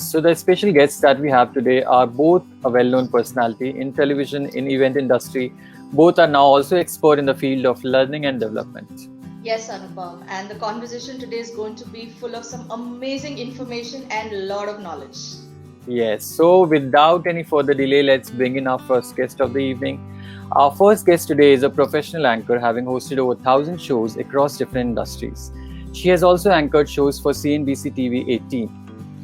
So the special guests that we have today are both a well-known personality in television, in event industry. Both are now also expert in the field of learning and development. Yes, Anupam. And the conversation today is going to be full of some amazing information and a lot of knowledge. Yes. So without any further delay, let's bring in our first guest of the evening. Our first guest today is a professional anchor having hosted over 1,000 shows across different industries. She has also anchored shows for CNBC TV 18.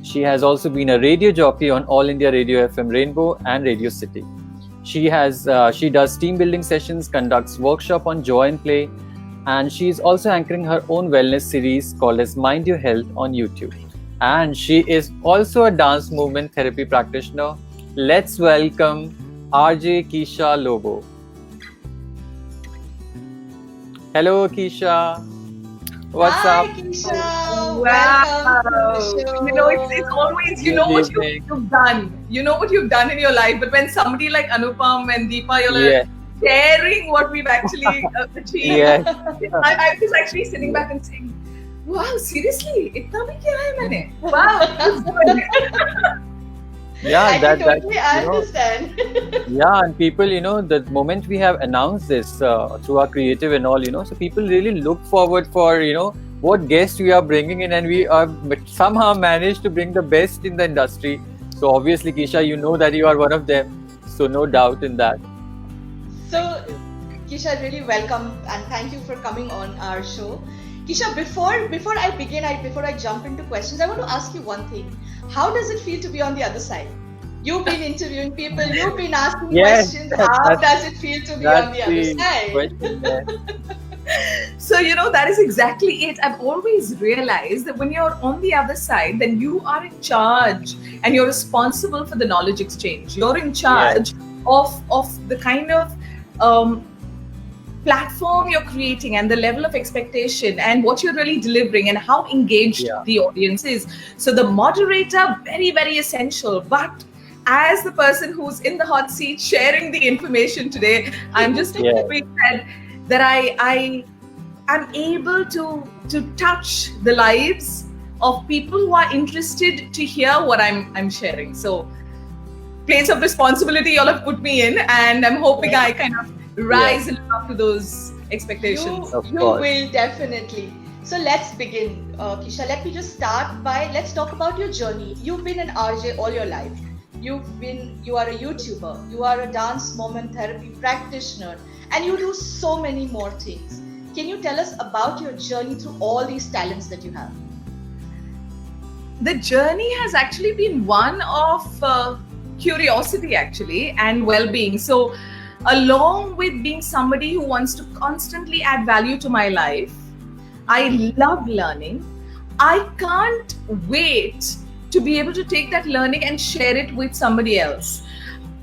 She has also been a radio jockey on All India Radio FM Rainbow and Radio City. She does team building sessions, conducts workshop on joy and play, and she is also anchoring her own wellness series called as Mind Your Health on YouTube. And she is also a dance movement therapy practitioner. Let's welcome RJ Keisha Lobo. Hello, Keisha. What's Hi, up? Keisha. Wow. Welcome to the show. It's always, what you've done. You know what you've done in your life. But when somebody like Anupam and Deepa, you're like sharing what we've actually achieved. Yes. I was actually sitting back and saying, wow, seriously? Itna bhi kiya hai maine? Wow. That's good. Yeah, I can totally understand. Yeah, and people, the moment we have announced this through our creative and all, so people really look forward for, what guests we are bringing in, and we have somehow managed to bring the best in the industry. So obviously, Keisha, you know that you are one of them. So no doubt in that. So, Keisha, really welcome and thank you for coming on our show. Keisha, before I jump into questions, I want to ask you one thing. How does it feel to be on the other side? You've been interviewing people, you've been asking questions. How does it feel to be on the other side? So, that is exactly it. I've always realized that when you're on the other side, then you are in charge and you're responsible for the knowledge exchange. You're in charge of the kind of platform you're creating and the level of expectation and what you're really delivering and how engaged the audience is. So the moderator, very, very essential. But as the person who's in the hot seat sharing the information today, I'm just hoping that I am able to touch the lives of people who are interested to hear what I'm sharing. So place of responsibility you all have put me in, and I'm hoping I kind of rise and live up to those expectations. You will definitely. So let's begin, Keisha. Let me just start by, let's talk about your journey. You've been an RJ all your life. You are a YouTuber, you are a dance movement therapy practitioner, and you do so many more things. Can you tell us about your journey through all these talents that you have? The journey has actually been one of curiosity actually and well-being. So along with being somebody who wants to constantly add value to my life, I love learning. I can't wait to be able to take that learning and share it with somebody else.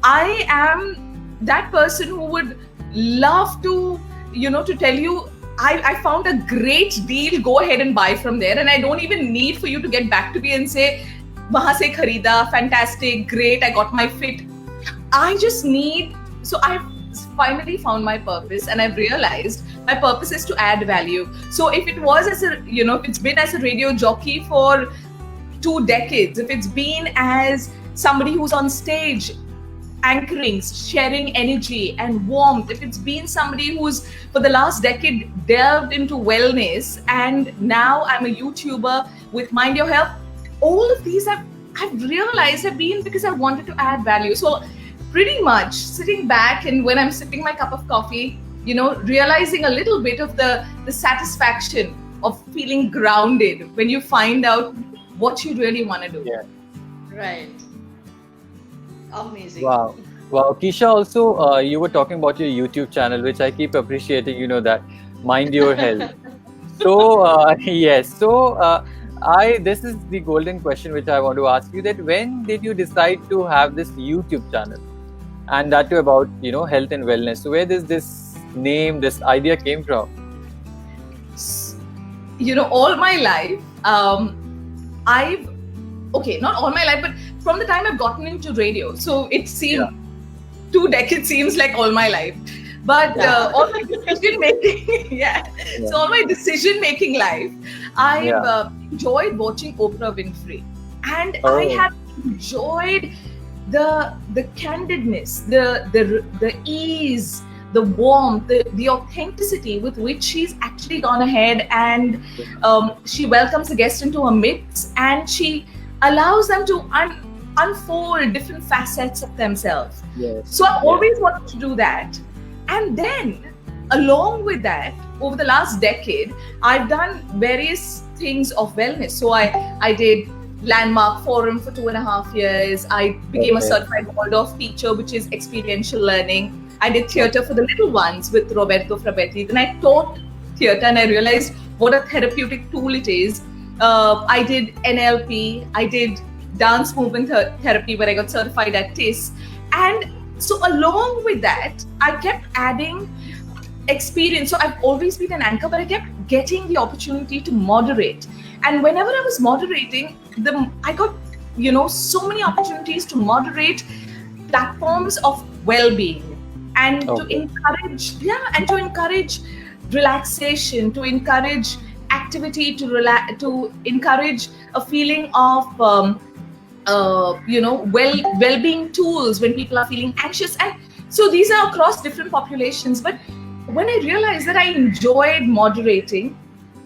I am that person who would love to, to tell you, I found a great deal, go ahead and buy from there. And I don't even need for you to get back to me and say, wahan se kharida, fantastic, great, I got my fit. I just need, so I've finally found my purpose, and I've realized my purpose is to add value. So if it was as a, if it's been as a radio jockey for 2 decades, if it's been as somebody who's on stage anchoring, sharing energy and warmth, if it's been somebody who's for the last decade delved into wellness, and now I'm a YouTuber with Mind Your Health, all of these I've realized have been because I wanted to add value. So pretty much sitting back, and when I'm sipping my cup of coffee, realizing a little bit of the satisfaction of feeling grounded when you find out what you really want to do. Yeah. Right. Amazing. Wow. Keisha, also, you were talking about your YouTube channel, which I keep appreciating, that Mind Your Health. So, yes. So, this is the golden question which I want to ask you, that when did you decide to have this YouTube channel? And that too about, health and wellness. So where does this name, this idea came from? All my life, not all my life, but from the time I've gotten into radio. So it seemed 2 decades seems like all my life. But all my decision making, So all my decision making life, I've enjoyed watching Oprah Winfrey. and Oh. I have enjoyed the candidness, the ease, the warmth, the authenticity with which she's actually gone ahead and she welcomes a guest into her midst, and she allows them to unfold different facets of themselves. Yes. So I've always wanted to do that. And then, along with that, over the last decade, I've done various things of wellness. So I did Landmark Forum for 2.5 years. I became a Okay. certified Waldorf teacher, which is experiential learning. I did theatre for the little ones with Roberto Frabetti. Then I taught theatre and I realized what a therapeutic tool it is. I did NLP. I did dance movement therapy where I got certified at TIS. And so along with that, I kept adding experience. So I've always been an anchor, but I kept getting the opportunity to moderate. And whenever I was moderating, I got, so many opportunities to moderate platforms of well-being and to encourage relaxation, to encourage activity, to encourage a feeling of well-being tools when people are feeling anxious. And so these are across different populations. But when I realized that I enjoyed moderating,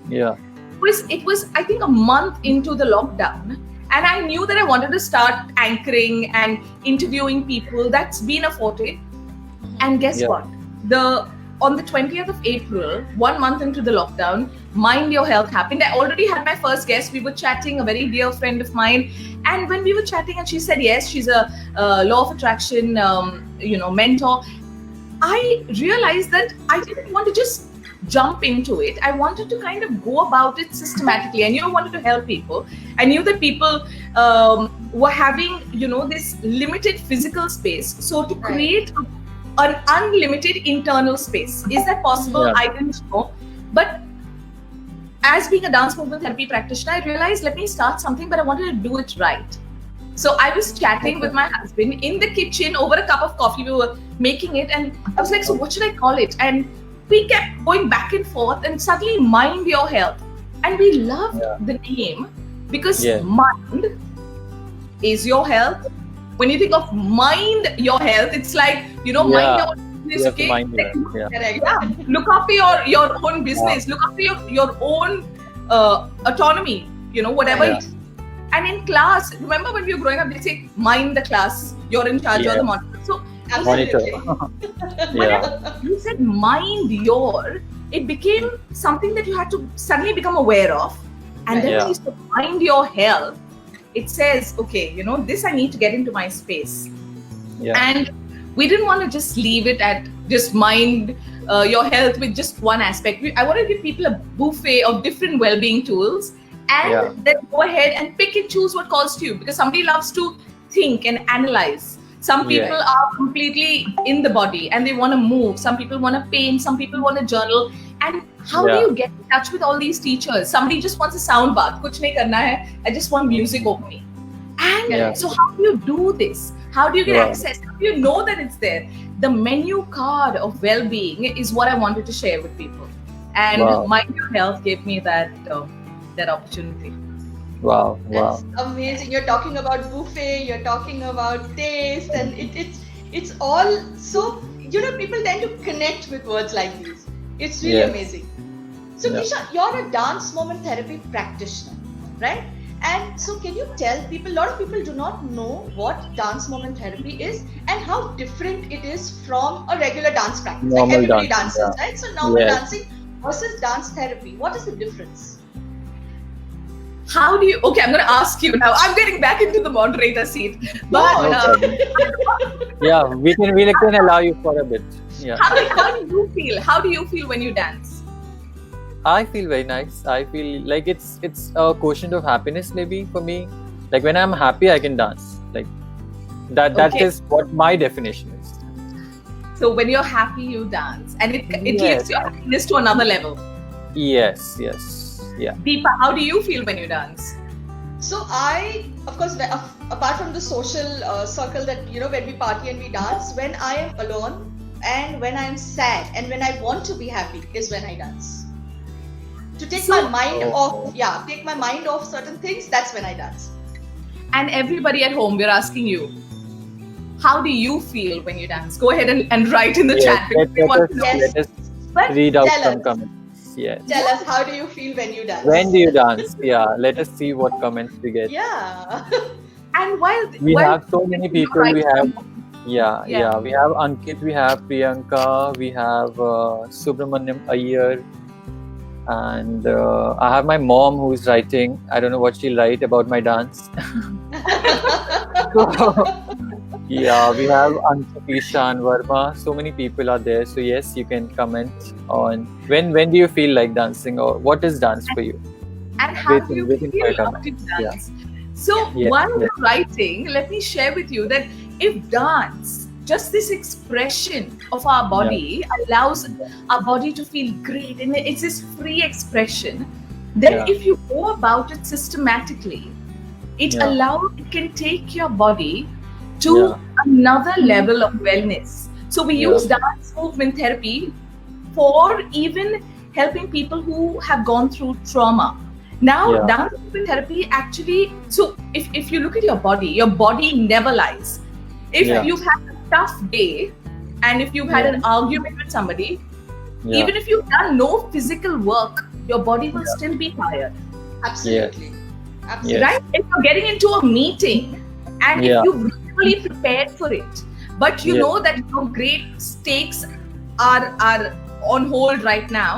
Yeah. it was I think a month into the lockdown, and I knew that I wanted to start anchoring and interviewing people. That's been a forte. And guess Yeah. what? On the 20th of April, 1 month into the lockdown, Mind Your Health happened. I already had my first guest. We were chatting, a very dear friend of mine. And when we were chatting and she said, yes, she's a law of attraction, mentor, I realized that I didn't want to just jump into it. I wanted to kind of go about it systematically. I knew I wanted to help people. I knew that people were having, this limited physical space. So to create an unlimited internal space. Is that possible? Yeah. I didn't know. But as being a dance movement therapy practitioner, I realized, let me start something, but I wanted to do it right. So I was chatting with my husband in the kitchen over a cup of coffee. We were making it, and I was like, so what should I call it? And we kept going back and forth, and suddenly Mind Your Health. And we loved the name because mind is your health. When you think of mind your health, it's like, mind your own business, You have to okay? mind your health, yeah. Correct. Look after your own business, look after your own autonomy, whatever Yeah. it is. And in class, remember when we were growing up, they say, mind the class, you're in charge, you're the monitor. So Monitor. Absolutely. you said mind it became something that you had to suddenly become aware of. And then when you said mind your health, it says, okay, this I need to get into my space. Yeah. And we didn't want to just leave it at just mind your health with just one aspect. I want to give people a buffet of different well-being tools, and then go ahead and pick and choose what calls to you, because somebody loves to think and analyze. Some people are completely in the body and they want to move. Some people want to paint. Some people want to journal. And how do you get in touch with all these teachers? Somebody just wants a sound bath. Kuch nahi karna hai. I just want music over me. And so how do you do this? How do you get access? How do you know that it's there? The menu card of well-being is what I wanted to share with people. And Mind Your Health gave me that opportunity. Wow. That's amazing. You're talking about buffet, you're talking about taste, and it's all so, people tend to connect with words like these. It's really amazing. So Kisha, you're a dance movement therapy practitioner, right? And so can you tell people, a lot of people do not know what dance movement therapy is and how different it is from a regular dance practice. Normal like everybody dancing, dances, right? So normal dancing versus dance therapy. What is the difference? How do you, okay, I'm going to ask you now. I'm getting back into the moderator seat. But we can allow you for a bit. Yeah. How do you feel? How do you feel when you dance? I feel very nice. I feel like it's a quotient of happiness, maybe, for me. Like when I'm happy, I can dance. Like that is what my definition is. So when you're happy, you dance, and it lifts your happiness to another level. Yes. Yeah. Deepa, how do you feel when you dance? So I, of course, apart from the social circle that, when we party and we dance, when I am alone and when I am sad and when I want to be happy is when I dance. To take my mind off certain things, that's when I dance. And everybody at home, we're asking you, how do you feel when you dance? Go ahead and write in the chat. Let, We want let to us, know. Yes. let us But read out tell some us. comments. Yes. Tell us, how do you feel when you dance? When do you dance? Yeah, let us see what comments we get. Yeah. and while We while have so many you're people. We have, Yeah. we have Ankit, we have Priyanka, we have Subramanyam Iyer, and I have my mom who's writing. I don't know what she'll write about my dance. Yeah, we have Ankit, Ishan, Verma. So many people are there. So yes, you can comment on when do you feel like dancing, or what is dance for you? and how do you Waiting for your feel comment. about Yeah. dance? So Yes, while yes. you're writing, let me share with you that if dance, just this expression of our body, allows our body to feel great, and it's this free expression, then Yeah. if you go about it systematically, it Yeah. it can take your body to Yeah. another level of wellness. So we Yeah. use dance movement therapy for even helping people who have gone through trauma. Now, Yeah. dance movement therapy actually, so if you look at your body never lies. If Yeah. you've had a tough day, and if you've had Yeah. an argument with somebody, Yeah. even if you've done no physical work, your body will Yeah. still be tired. Absolutely. Absolutely. Yes. Right? If you're getting into a meeting and Yeah. if you've really prepared for it, but you Yes. know that your great stakes are on hold right now,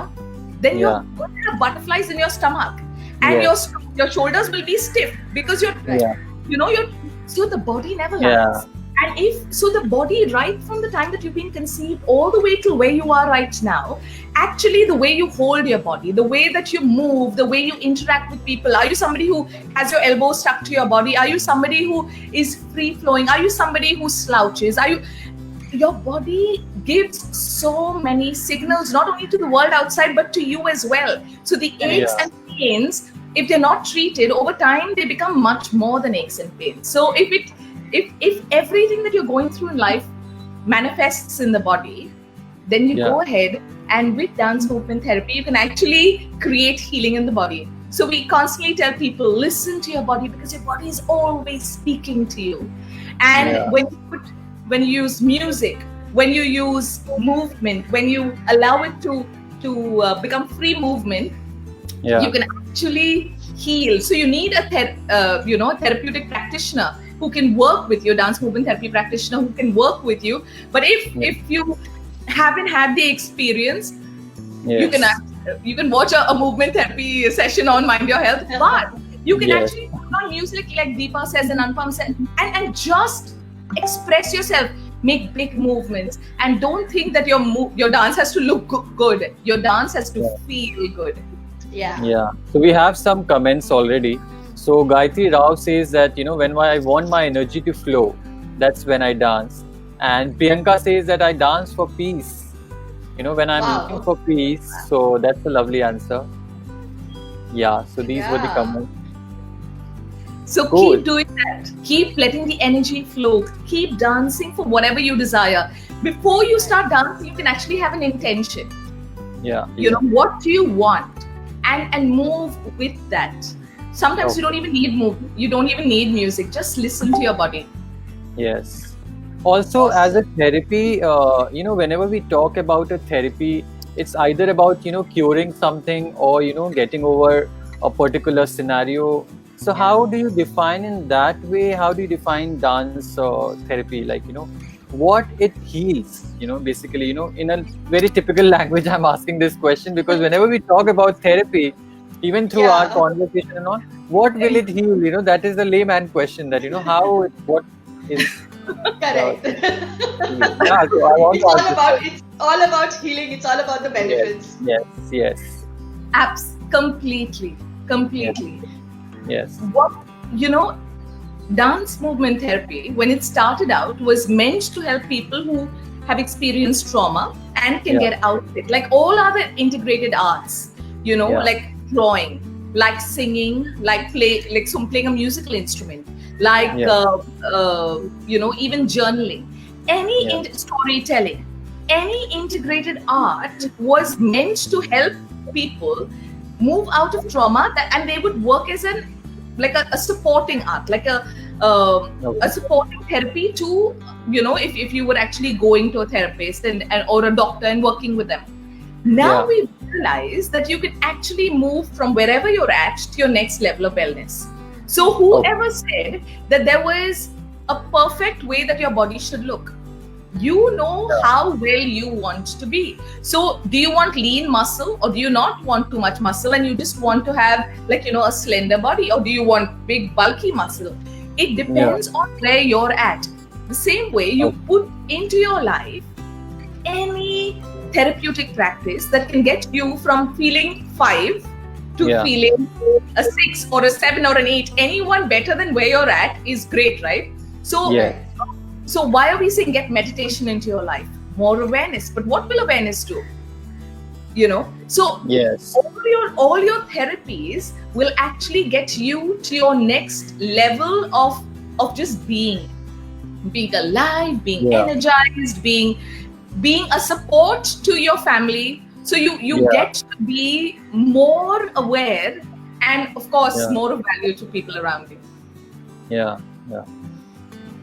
then you're Yeah. going to have butterflies in your stomach, and Yes. your shoulders will be stiff because you're Yeah. you're so the body never lies. Yeah. And if so, the body, right from the time that you've been conceived all the way to where you are right now, actually the way you hold your body, the way that you move, the way you interact with people, are you somebody who has your elbows stuck to your body? Are you somebody who is free flowing? Are you somebody who slouches? Are you your body gives so many signals, not only to the world outside but to you as well. So the aches Yeah. and pains, if they're not treated over time, they become much more than aches and pains. So if everything that you're going through in life manifests in the body, then you Yeah. go ahead, and with dance movement therapy, you can actually create healing in the body. So we constantly tell people, listen to your body, because your body is always speaking to you. And Yeah. when you use music, when you use movement, when you allow it to become free movement, Yeah. you can actually heal. So you need a therapeutic practitioner who can work with you, dance movement therapy practitioner who can work with you. But if you haven't had the experience, Yes. you can watch a movement therapy session on Mind Your Health, but you can Yes. actually put on music like Deepa says and Anupam says, and just express yourself, make big movements, and don't think that your dance has to look good. Your dance has to Yeah. feel good. Yeah. Yeah. So we have some comments already. So Gayatri Rao says that, when I want my energy to flow, that's when I dance. And Priyanka says that I dance for peace. When I'm Wow. looking for peace. So that's a lovely answer. Yeah. So these were the Yeah. comments. So Cool. keep doing that. Keep letting the energy flow. Keep dancing for whatever you desire. Before you start dancing, you can actually have an intention. Yeah. You know, what do you want? And move with that. Sometimes you Okay. don't even need you don't even need music. Just listen to your body. Yes. Also, as a therapy, whenever we talk about a therapy, it's either about, curing something or, getting over a particular scenario. So, how do you define in that way? How do you define dance therapy? Like, what it heals, basically, in a very typical language, I'm asking this question because whenever we talk about therapy, even through our Yeah. conversation and all, what will it heal? That is the layman question that, what is Correct. yeah, so I want to ask It's all about healing. It's all about the benefits. yes, Completely. yes, What dance movement therapy, when it started out, was meant to help people who have experienced trauma and can Yeah. get out of it. Like all other integrated arts, Yeah. like drawing, like singing, like playing a musical instrument, like Yeah. even journaling, any Yeah. storytelling, any integrated art was meant to help people move out of trauma, and they would work as a supporting art, like a supporting therapy to, if you were actually going to a therapist and or a doctor and working with them. Now we realize that you can actually move from wherever you're at to your next level of wellness. So whoever said that there was a perfect way that your body should look? You know how well you want to be. So do you want lean muscle, or do you not want too much muscle and you just want to have a slender body, or do you want big bulky muscle? It depends on where you're at. The same way you put into your life any therapeutic practice that can get you from feeling 5 to feeling a 6 or a 7 or an 8. Anyone better than where you're at is great, right? So why are we saying get meditation into your life? More awareness. But what will awareness do? So all your therapies will actually get you to your next level of just being alive, being energized, being a support to your family. So you get to be more aware and, of course, more of value to people around you.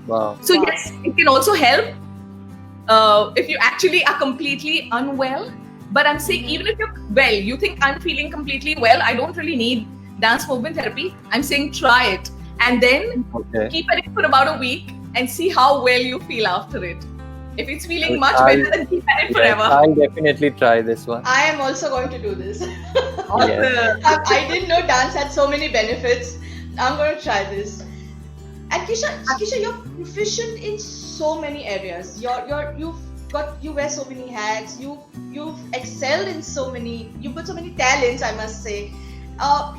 Wow. So yes, it can also help if you actually are completely unwell. But I'm saying, even if you're well, you think I'm feeling completely well, I don't really need dance movement therapy. I'm saying try it and then keep it for about a week and see how well you feel after it. If it's feeling much better, then keep at it forever. I'll definitely try this one. I am also going to do this. Awesome. I didn't know dance had so many benefits. I'm going to try this. And Kisha, you're proficient in so many areas. You wear so many hats. You've excelled in so many. You've got so many talents, I must say.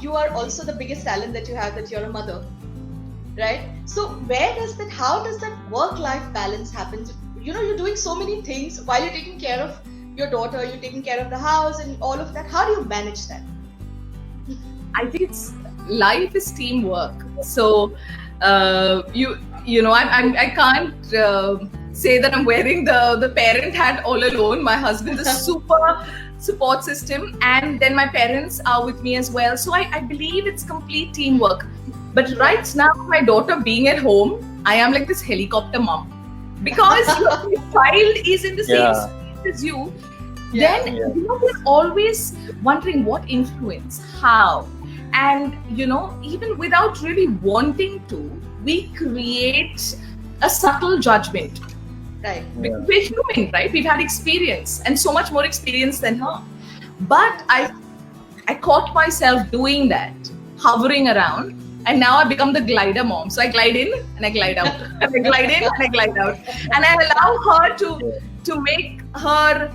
You are also the biggest talent that you have, that you're a mother, right? So how does that work-life balance happen? You're doing so many things while you're taking care of your daughter, you're taking care of the house and all of that. How do you manage that? I think life is teamwork. So I can't say that I'm wearing the parent hat all alone. My husband is a super support system, and then my parents are with me as well. So I believe it's complete teamwork. But right now, my daughter being at home, I am like this helicopter mom. Because your child is in the same space as you, then we're always wondering what influence, how. And even without really wanting to, we create a subtle judgment. Right. Because we're human, right? We've had experience, and so much more experience than her. But I caught myself doing that, hovering around, and now I become the glider mom. So I glide in and I glide out, and I glide in and I glide out, and I allow her to make her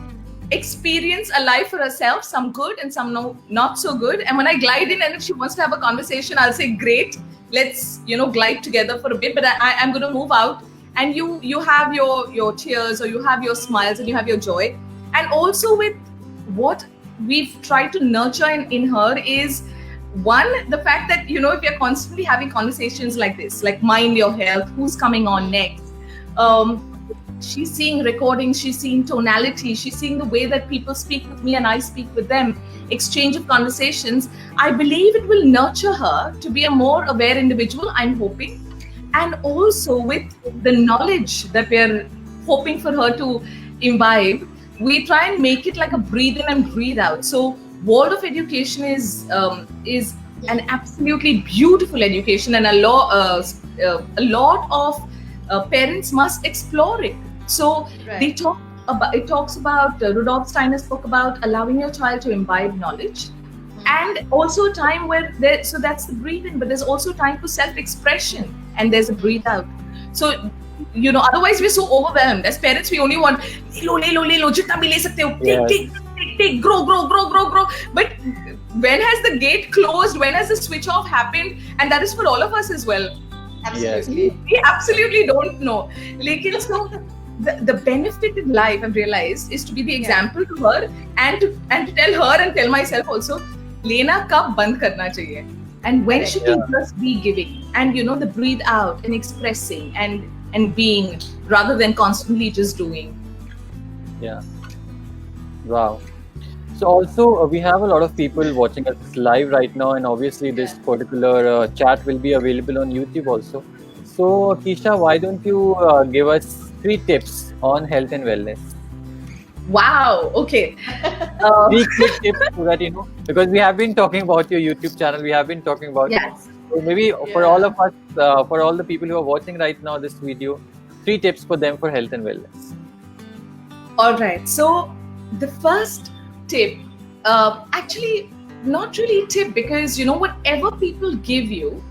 experience a life for herself, some good and some not so good. And when I glide in, and if she wants to have a conversation, I'll say, great, let's glide together for a bit, but I'm going to move out, and you have your tears, or you have your smiles, and you have your joy. And also with what we've tried to nurture in her is, one, the fact that if you're constantly having conversations like this, like mind your health, who's coming on next, she's seeing recordings, she's seeing tonality, she's seeing the way that people speak with me and I speak with them, exchange of conversations. I believe it will nurture her to be a more aware individual, I'm hoping. And also with the knowledge that we're hoping for her to imbibe, we try and make it like a breathe in and breathe out. So world of education is an absolutely beautiful education, and a lot of parents must explore it. So it talks about Rudolf Steiner spoke about allowing your child to imbibe knowledge, and also a time where so that's the breathe in, but there's also time for self-expression, and there's a breathe out. So otherwise we're so overwhelmed as parents. We only want le jitna bhi le sakte ho, take, grow. But when has the gate closed? When has the switch off happened? And that is for all of us as well. Absolutely. We absolutely don't know. So the benefit in life, I've realized, is to be the example to her, and to tell her and tell myself also, lena kab band karna chahiye, and when should you just be giving, and the breathe out and expressing and being, rather than constantly just doing. Wow. So also we have a lot of people watching us live right now, and obviously this particular chat will be available on YouTube also. So, Keisha, why don't you give us 3 tips on health and wellness? Wow. Okay. 3 quick tips so that because we have been talking about your YouTube channel, we have been talking about Yes. so maybe for all of us, for all the people who are watching right now this video, 3 tips for them for health and wellness. All right. So the first tip, actually, not really tip, because whatever people give you,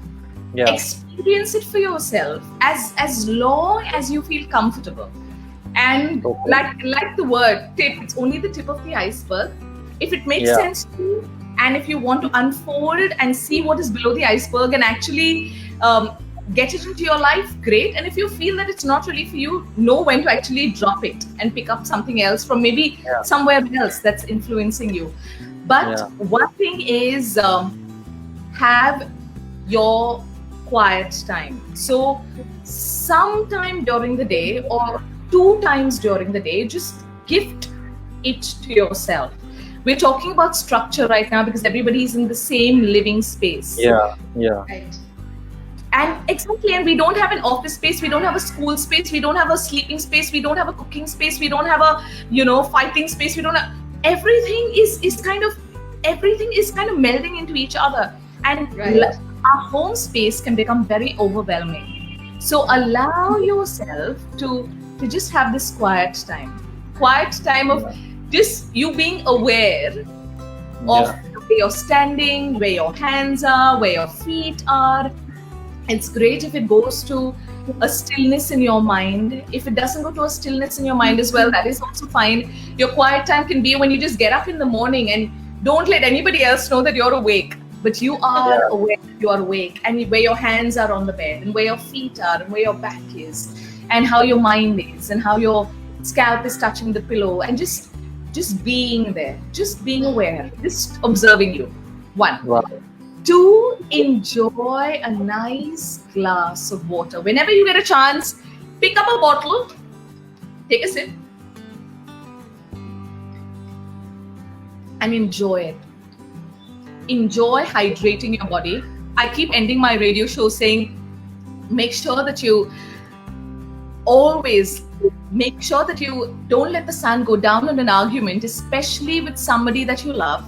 Yeah. experience it for yourself as long as you feel comfortable. And Okay. like the word tip, it's only the tip of the iceberg. If it makes Yeah. sense to you, and if you want to unfold and see what is below the iceberg and actually get it into your life, great. And if you feel that it's not really for you, know when to actually drop it and pick up something else from maybe Yeah. somewhere else that's influencing you. But Yeah. one thing is, have your quiet time. So sometime during the day or 2 times during the day, just gift it to yourself. We're talking about structure right now because everybody is in the same living space. Yeah. Yeah. Right. And exactly, and we don't have an office space, we don't have a school space, we don't have a sleeping space, we don't have a cooking space, we don't have a fighting space, we don't have everything is kind of melding into each other. And Right. our home space can become very overwhelming. So allow yourself to just have this quiet time of just you being aware of Yeah. where you're standing, where your hands are, where your feet are. It's great if it goes to a stillness in your mind. If it doesn't go to a stillness in your mind as well, that is also fine. Your quiet time can be when you just get up in the morning and don't let anybody else know that you're awake, but you are Yeah. aware that you are awake, and where your hands are on the bed, and where your feet are, and where your back is, and how your mind is, and how your scalp is touching the pillow, and just being there, just being aware, just observing you. 1. Wow. 2, enjoy a nice glass of water. Whenever you get a chance, pick up a bottle, take a sip, and enjoy it. Enjoy hydrating your body. I keep ending my radio show saying, make sure that you always make sure that you don't let the sun go down on an argument, especially with somebody that you love.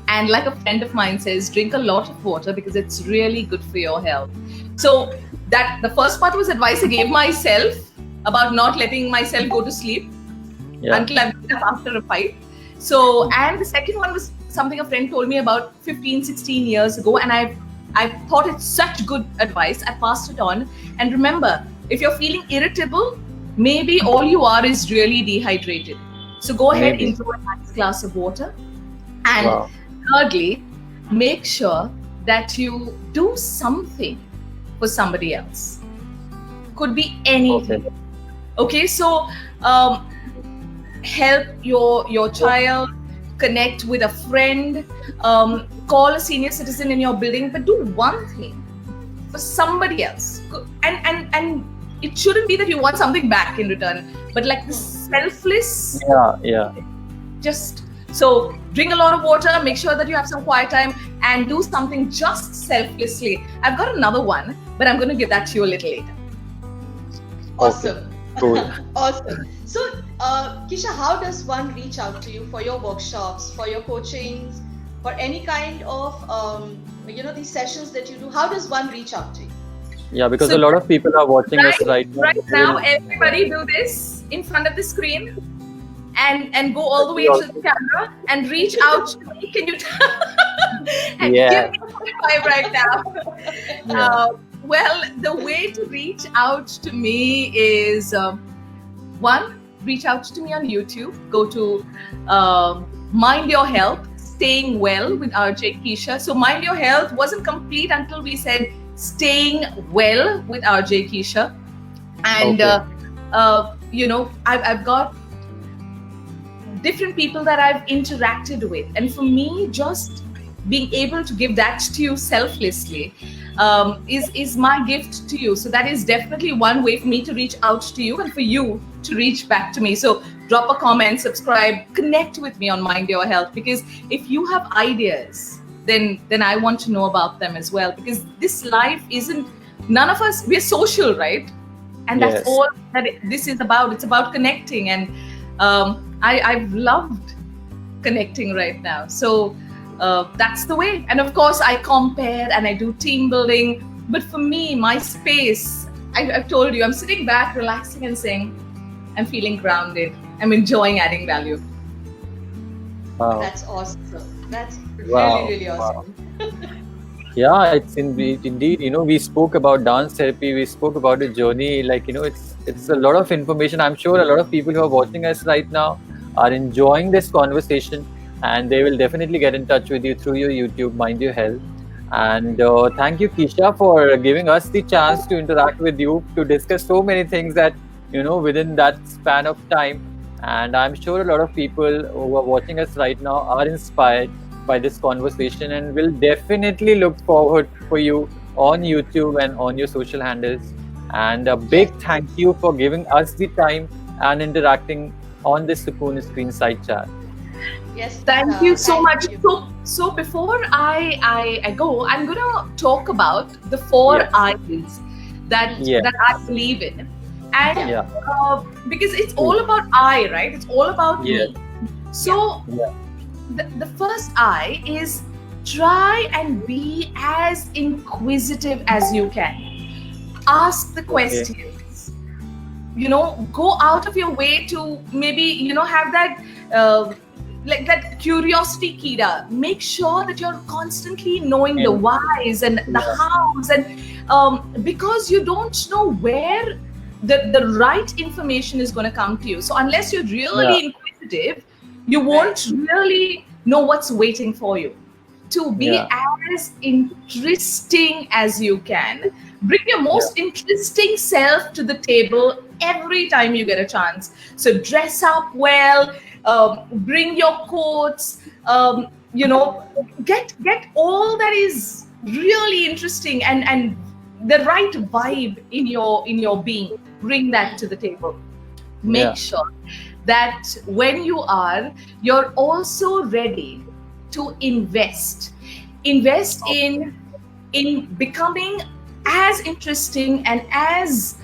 And like a friend of mine says, drink a lot of water because it's really good for your health. So that the first part was advice I gave myself about not letting myself go to sleep Yeah. until I wake up after a fight. So, and the second one was something a friend told me about 15, 16 years ago. And I thought it's such good advice. I passed it on. And remember, if you're feeling irritable, maybe all you are is really dehydrated. So go ahead, Maybe. enjoy a nice glass of water. And Wow. thirdly, make sure that you do something for somebody else. Could be anything. Okay, so help your child, connect with a friend, call a senior citizen in your building, but do one thing for somebody else. And it shouldn't be that you want something back in return, but like this selfless, Yeah. Yeah. just so drink a lot of water, make sure that you have some quiet time, and do something just selflessly. I've got another one, but I'm going to give that to you a little later. Awesome. Cool. Awesome. So, Keisha, how does one reach out to you for your workshops, for your coachings, for any kind of these sessions that you do? How does one reach out to you? Yeah, because So a lot of people are watching us right now. Right now, everybody do this in front of the screen and go all the way to the camera and reach out to me. Can you and Yeah. give me a high five right now? Yeah. Well, the way to reach out to me is 1, reach out to me on YouTube. Go to Mind Your Health, Staying Well with RJ Keisha. So Mind Your Health wasn't complete until we said Staying Well with RJ Keisha. And I've got different people that I've interacted with, and for me, just being able to give that to you selflessly is my gift to you. So that is definitely one way for me to reach out to you and for you to reach back to me. So drop a comment, subscribe, connect with me on Mind Your Health, because if you have ideas, then I want to know about them as well, because this life isn't none of us, we're social, right? And Yes. that's all that this is about. It's about connecting. And I've loved connecting right now. So that's the way. And of course, I compare and I do team building. But for me, my space, I've told you, I'm sitting back, relaxing and saying, I'm feeling grounded. I'm enjoying adding value. Wow. That's awesome. That's Wow. really awesome. Yeah, it's indeed. We spoke about dance therapy. We spoke about a journey. Like, it's a lot of information. I'm sure a lot of people who are watching us right now are enjoying this conversation, and they will definitely get in touch with you through your YouTube, Mind Your Health. And thank you, Keisha, for giving us the chance to interact with you to discuss so many things that within that span of time. And I'm sure a lot of people who are watching us right now are inspired by this conversation and will definitely look forward for you on YouTube and on your social handles. And a big thank you for giving us the time and interacting on this Sukoon Screen Side chat. Yes. Thank you so thank much. you. So before I go, I'm gonna talk about the 4 Yes. I's that Yeah. that I believe in, and Yeah. because it's all about I, right? It's all about Yes. me. So Yeah. the first I is try and be as inquisitive as you can. Ask the questions. Go out of your way to maybe have that like that curiosity kida. Make sure that you're constantly knowing the whys and the Yeah. hows, and because you don't know where the right information is going to come to you. So unless you're really inquisitive, you won't really know what's waiting for you. To be as interesting as you can. Bring your most interesting self to the table every time you get a chance. So dress up well, bring your quotes, get all that is really interesting and the right vibe in your being. Bring that to the table. Make sure that when you're also ready to invest in becoming as interesting and as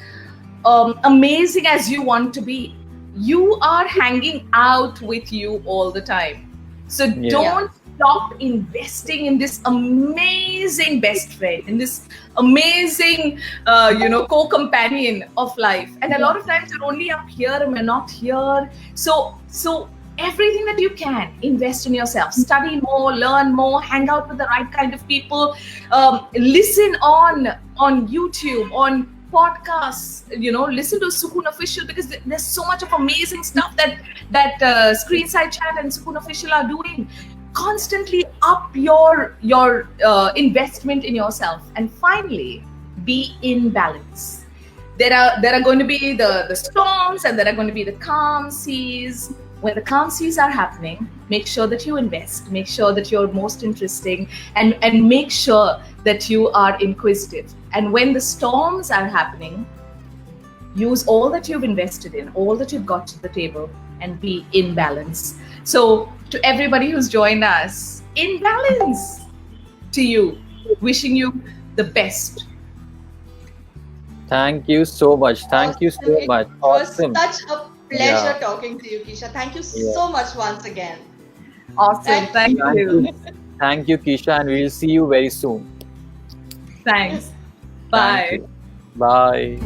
amazing as you want to be. You are hanging out with you all the time. So don't stop investing in this amazing best friend, in this amazing co-companion of life. And a lot of times you're only up here and we're not here. So everything that you can, invest in yourself. Study more, learn more, hang out with the right kind of people, listen on YouTube, on podcasts, listen to Sukoon Official, because there's so much of amazing stuff that Screenside Chat and Sukoon Official are doing. Constantly up your investment in yourself. And finally, be in balance. There are going to be the storms, and there are going to be the calm seas. When the calm seas are happening, make sure that you invest, make sure that you're most interesting, and make sure that you are inquisitive. And when the storms are happening, use all that you've invested in, all that you've got to the table, and be in balance. So to everybody who's joined us, in balance to you, wishing you the best. Thank you so much. Thank you so much. It was Awesome. such a pleasure talking to you, Keisha. Thank you so much once again. Awesome. Thank you. Thank you, Keisha, and we'll see you very soon. Thanks. Bye. Bye.